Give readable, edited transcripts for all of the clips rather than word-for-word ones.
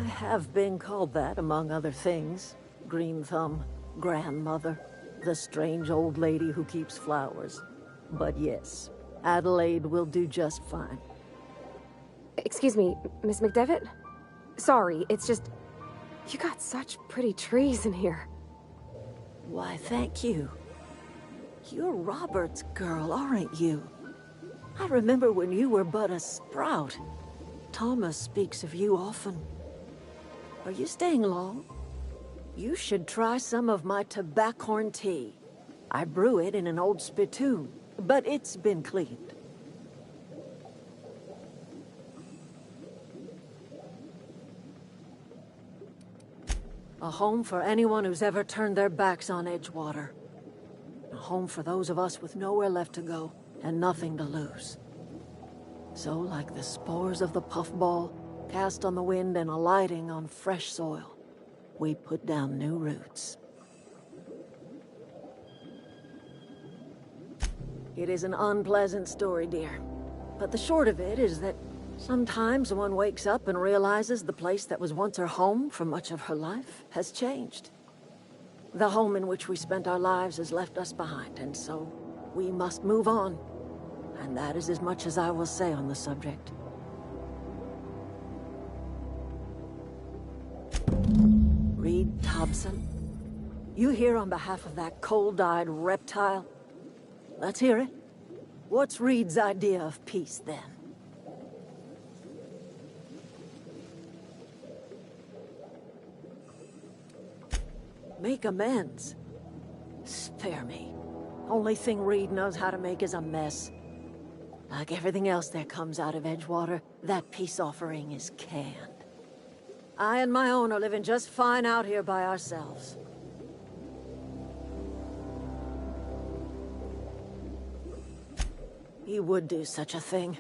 I have been called that, among other things. Green Thumb, grandmother, the strange old lady who keeps flowers. But yes, Adelaide will do just fine. Excuse me, Miss McDevitt? Sorry, it's just... You got such pretty trees in here. Why, thank you. You're Robert's girl, aren't you? I remember when you were but a sprout. Thomas speaks of you often. Are you staying long? You should try some of my tobaccorn tea. I brew it in an old spittoon, but it's been cleaned. A home for anyone who's ever turned their backs on Edgewater. A home for those of us with nowhere left to go and nothing to lose. So, like the spores of the puffball, cast on the wind and alighting on fresh soil, we put down new roots. It is an unpleasant story, dear. But the short of it is that sometimes one wakes up and realizes the place that was once her home for much of her life has changed. The home in which we spent our lives has left us behind, and so we must move on. And that is as much as I will say on the subject. Reed Thompson? You here on behalf of that cold-eyed reptile? Let's hear it. What's Reed's idea of peace, then? Make amends? Spare me. Only thing Reed knows how to make is a mess. Like everything else that comes out of Edgewater, that peace offering is canned. I and my own are living just fine out here by ourselves. He would do such a thing.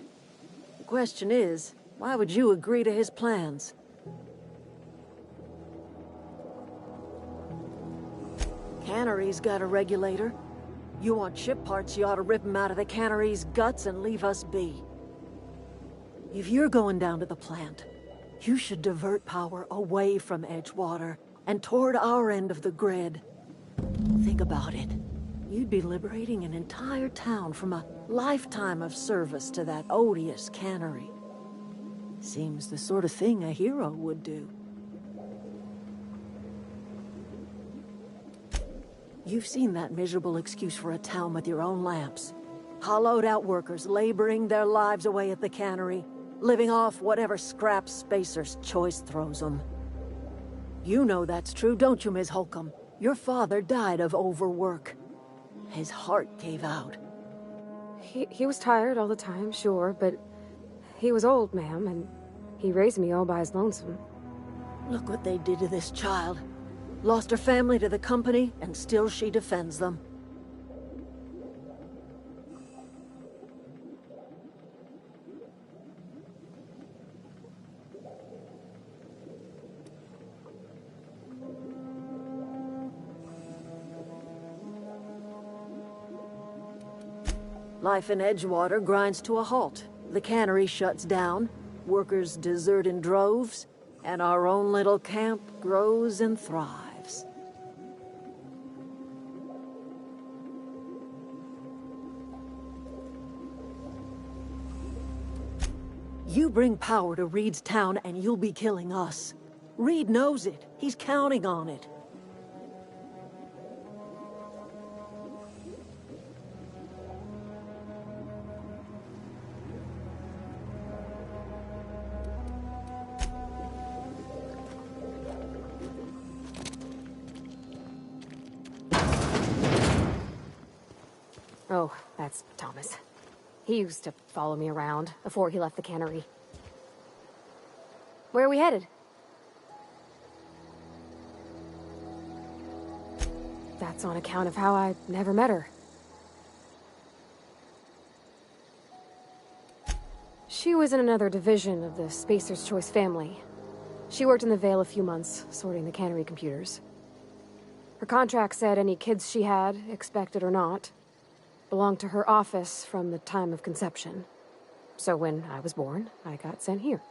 The question is, why would you agree to his plans? Cannery's got a regulator. You want ship parts, you ought to rip them out of the cannery's guts and leave us be. If you're going down to the plant, you should divert power away from Edgewater and toward our end of the grid. Think about it. You'd be liberating an entire town from a lifetime of service to that odious cannery. Seems the sort of thing a hero would do. You've seen that miserable excuse for a town with your own lamps. Hollowed-out workers laboring their lives away at the cannery, living off whatever scraps Spacer's Choice throws them. You know that's true, don't you, Ms. Holcomb? Your father died of overwork. His heart gave out. He was tired all the time, sure, but he was old, ma'am, and he raised me all by his lonesome. Look what they did to this child. Lost her family to the company, and still she defends them. Life in Edgewater grinds to a halt. The cannery shuts down, workers desert in droves, and our own little camp grows and thrives. You bring power to Reed's town and you'll be killing us. Reed knows it. He's counting on it. Oh, that's Thomas. He used to follow me around before he left the cannery. Where are we headed? That's on account of how I never met her. She was in another division of the Spacer's Choice family. She worked in the Vale a few months, sorting the cannery computers. Her contract said any kids she had, expected or not, belonged to her office from the time of conception. So when I was born, I got sent here.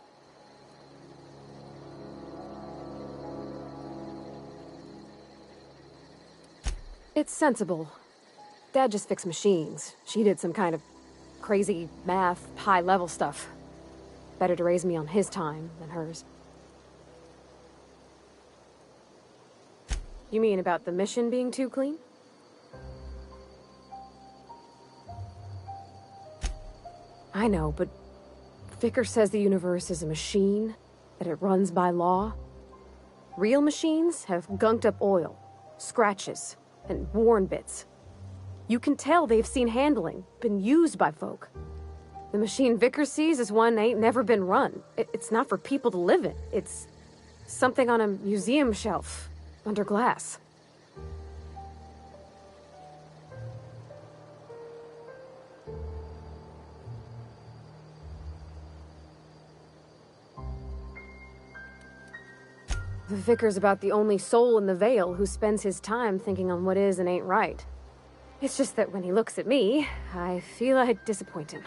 It's sensible. Dad just fixed machines. She did some kind of crazy math, high-level stuff. Better to raise me on his time than hers. You mean about the mission being too clean? I know, but Vicker says the universe is a machine, that it runs by law. Real machines have gunked up oil, scratches, and worn bits. You can tell they've seen handling, been used by folk. The machine Vicker sees is one ain't never been run. It's not for people to live in. It's something on a museum shelf, under glass. The Vicar's about the only soul in the Vale who spends his time thinking on what is and ain't right. It's just that when he looks at me, I feel I'd disappoint him.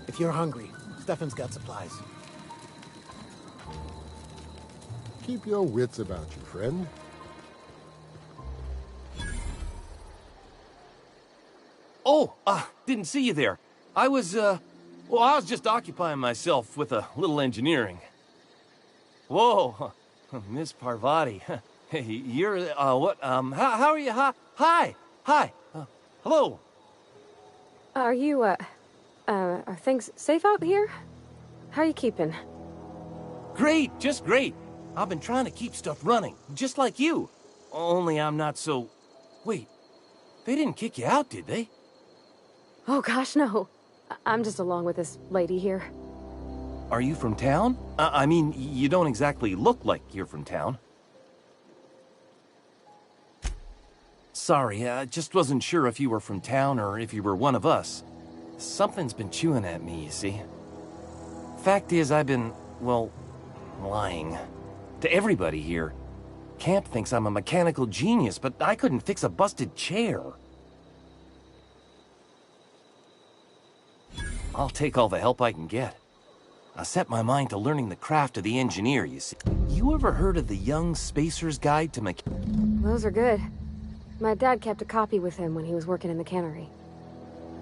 If you're hungry, Stefan's got supplies. Keep your wits about you, friend. Oh, didn't see you there. I was just occupying myself with a little engineering. Whoa, Miss Parvati. Hey, you're, what, how are you? Hi, hello. Are you, are things safe out here? How are you keeping? Great, just great. I've been trying to keep stuff running, just like you. Only I'm not so... Wait, they didn't kick you out, did they? Oh gosh, no. I'm just along with this lady here. Are you from town? I mean, you don't exactly look like you're from town. Sorry, I just wasn't sure if you were from town or if you were one of us. Something's been chewing at me, you see. Fact is, I've been, well, lying. To everybody here. Camp thinks I'm a mechanical genius, but I couldn't fix a busted chair. I'll take all the help I can get. I set my mind to learning the craft of the engineer, you see. You ever heard of the Young Spacer's Guide to Those are good. My dad kept a copy with him when he was working in the cannery.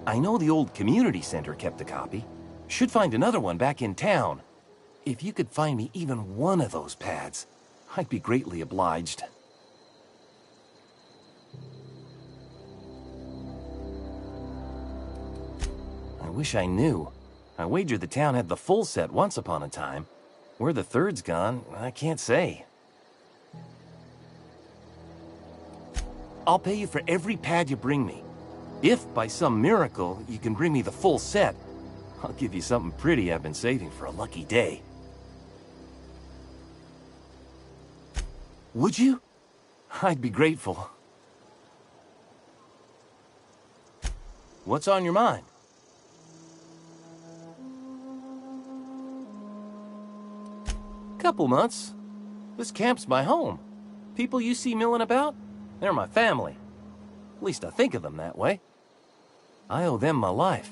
I know the old community center kept a copy. Should find another one back in town. If you could find me even one of those pads, I'd be greatly obliged. I wish I knew. I wagered the town had the full set once upon a time. Where the third's gone, I can't say. I'll pay you for every pad you bring me. If, by some miracle, you can bring me the full set, I'll give you something pretty I've been saving for a lucky day. Would you? I'd be grateful. What's on your mind? Couple months. This camp's my home. People you see milling about, they're my family. At least I think of them that way. I owe them my life.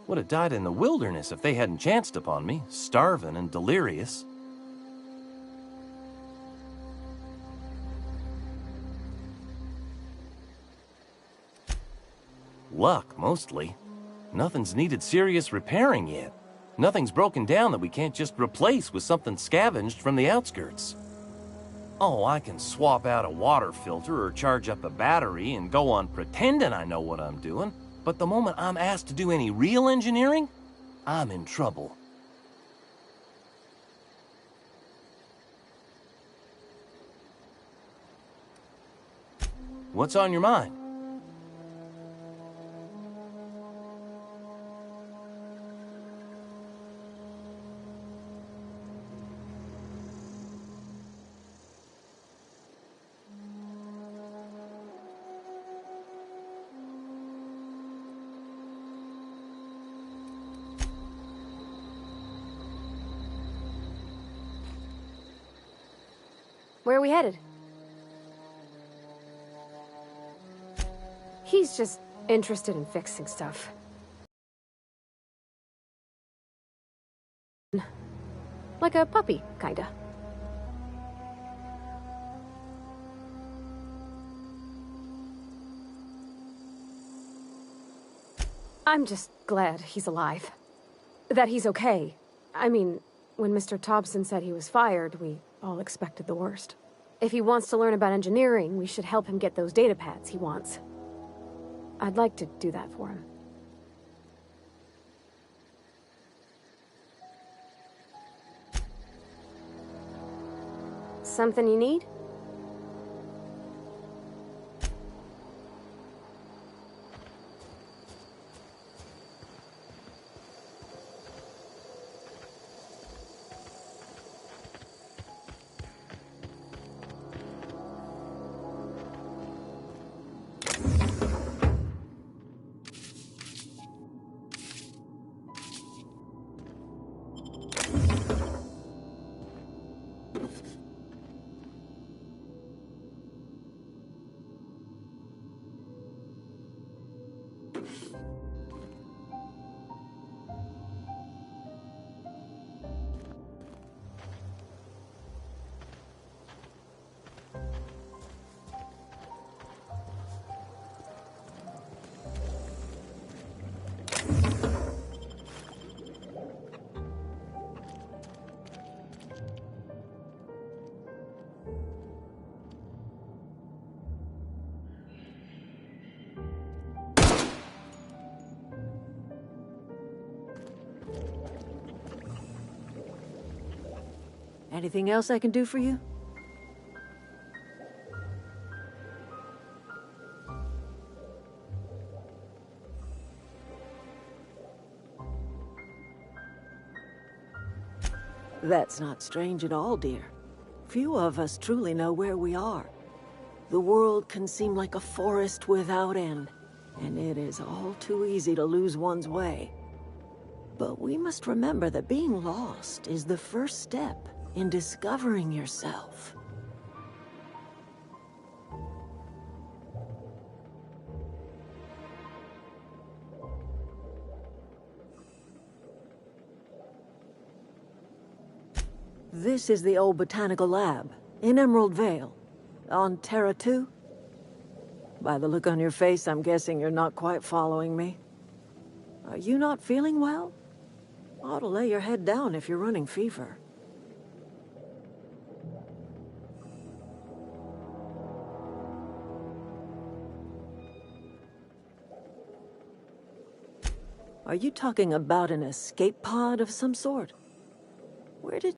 Would have died in the wilderness if they hadn't chanced upon me, starving and delirious. Luck, mostly. Nothing's needed serious repairing yet. Nothing's broken down that we can't just replace with something scavenged from the outskirts. Oh, I can swap out a water filter or charge up a battery and go on pretending I know what I'm doing, but the moment I'm asked to do any real engineering, I'm in trouble. What's on your mind? Where are we headed? He's just interested in fixing stuff. Like a puppy, kinda. I'm just glad he's alive. That he's okay. I mean, when Mr. Thompson said he was fired, we all expected the worst. If he wants to learn about engineering, we should help him get those data pads he wants. I'd like to do that for him. Something you need? Anything else I can do for you? That's not strange at all, dear. Few of us truly know where we are. The world can seem like a forest without end, and it is all too easy to lose one's way. But we must remember that being lost is the first step in discovering yourself. This is the old botanical lab in Emerald Vale, on Terra 2. By the look on your face, I'm guessing you're not quite following me. Are you not feeling well? Ought to lay your head down if you're running fever. Are you talking about an escape pod of some sort? Where did...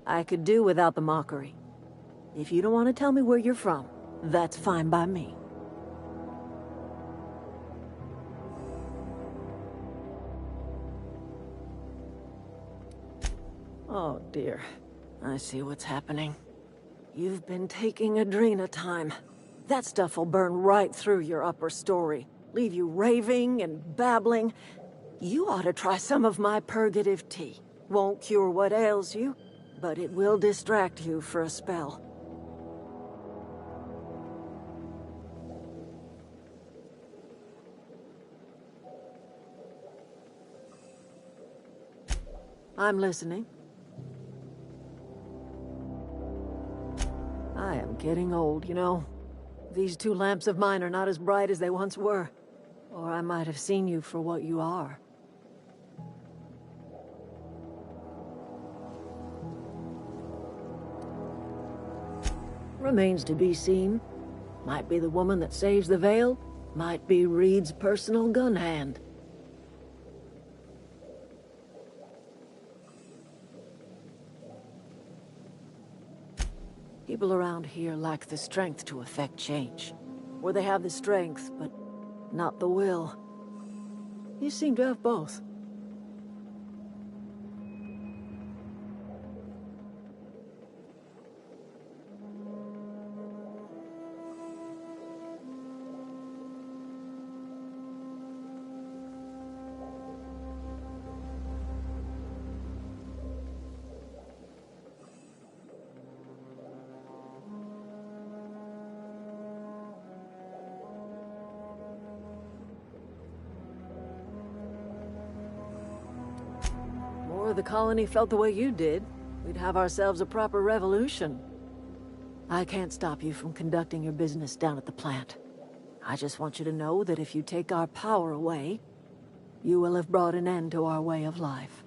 I could do without the mockery. If you don't want to tell me where you're from, that's fine by me. Oh dear, I see what's happening. You've been taking Adrena time. That stuff will burn right through your upper story, leave you raving and babbling. You ought to try some of my purgative tea. Won't cure what ails you, but it will distract you for a spell. I'm listening. I am getting old, you know. These two lamps of mine are not as bright as they once were. Or I might have seen you for what you are. Remains to be seen. Might be the woman that saves the Vale, might be Reed's personal gun hand. People around here lack the strength to effect change. Or they have the strength, but not the will. You seem to have both. the colony felt the way you did, we'd have ourselves a proper revolution. I can't stop you from conducting your business down at the plant. I just want you to know that if you take our power away, you will have brought an end to our way of life.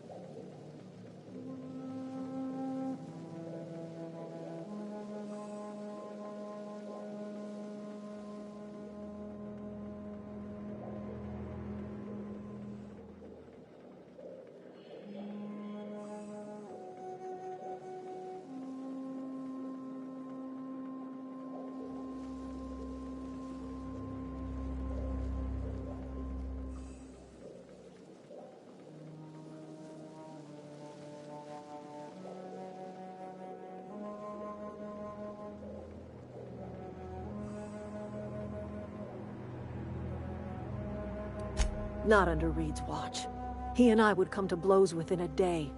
Not under Reed's watch. He and I would come to blows within a day,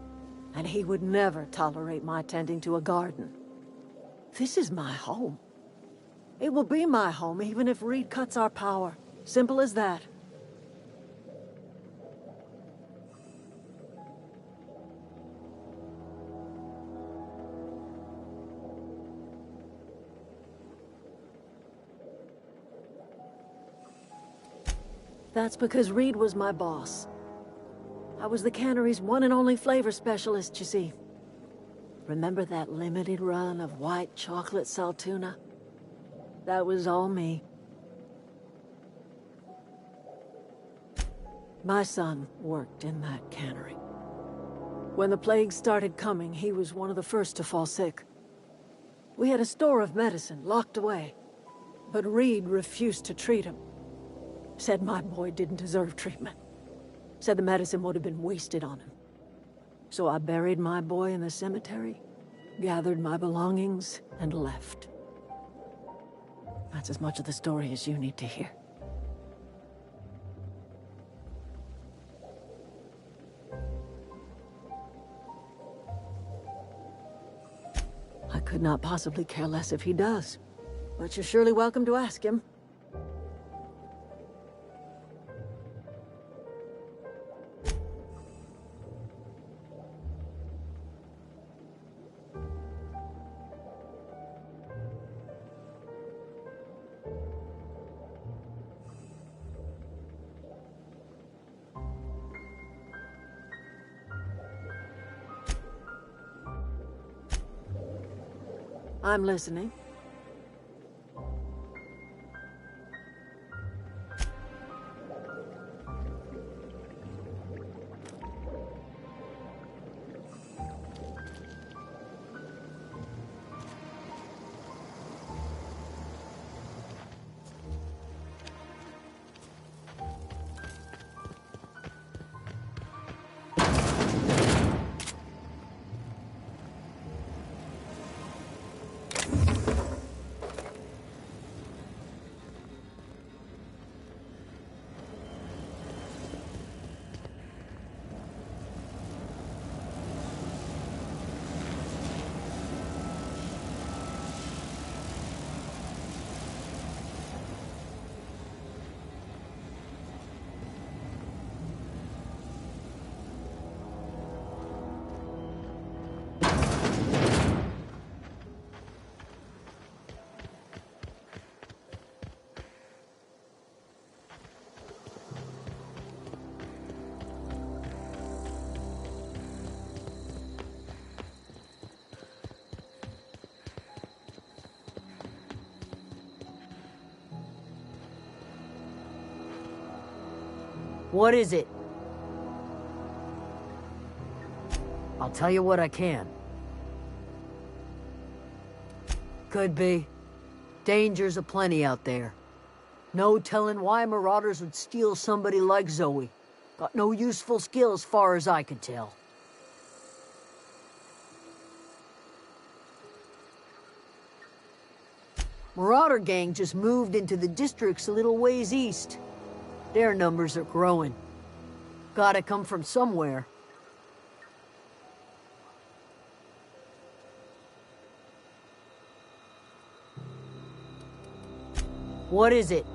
and he would never tolerate my tending to a garden. This is my home. It will be my home even if Reed cuts our power. Simple as that. That's because Reed was my boss. I was the cannery's one and only flavor specialist, you see. Remember that limited run of white chocolate saltuna? That was all me. My son worked in that cannery. When the plague started coming, he was one of the first to fall sick. We had a store of medicine locked away, but Reed refused to treat him. Said my boy didn't deserve treatment. Said the medicine would have been wasted on him. So I buried my boy in the cemetery, gathered my belongings, and left. That's as much of the story as you need to hear. I could not possibly care less if he does, but you're surely welcome to ask him. I'm listening. What is it? I'll tell you what I can. Could be. Dangers aplenty out there. No telling why marauders would steal somebody like Zoe. Got no useful skill as far as I could tell. Marauder gang just moved into the districts a little ways east. Their numbers are growing. Gotta come from somewhere. What is it?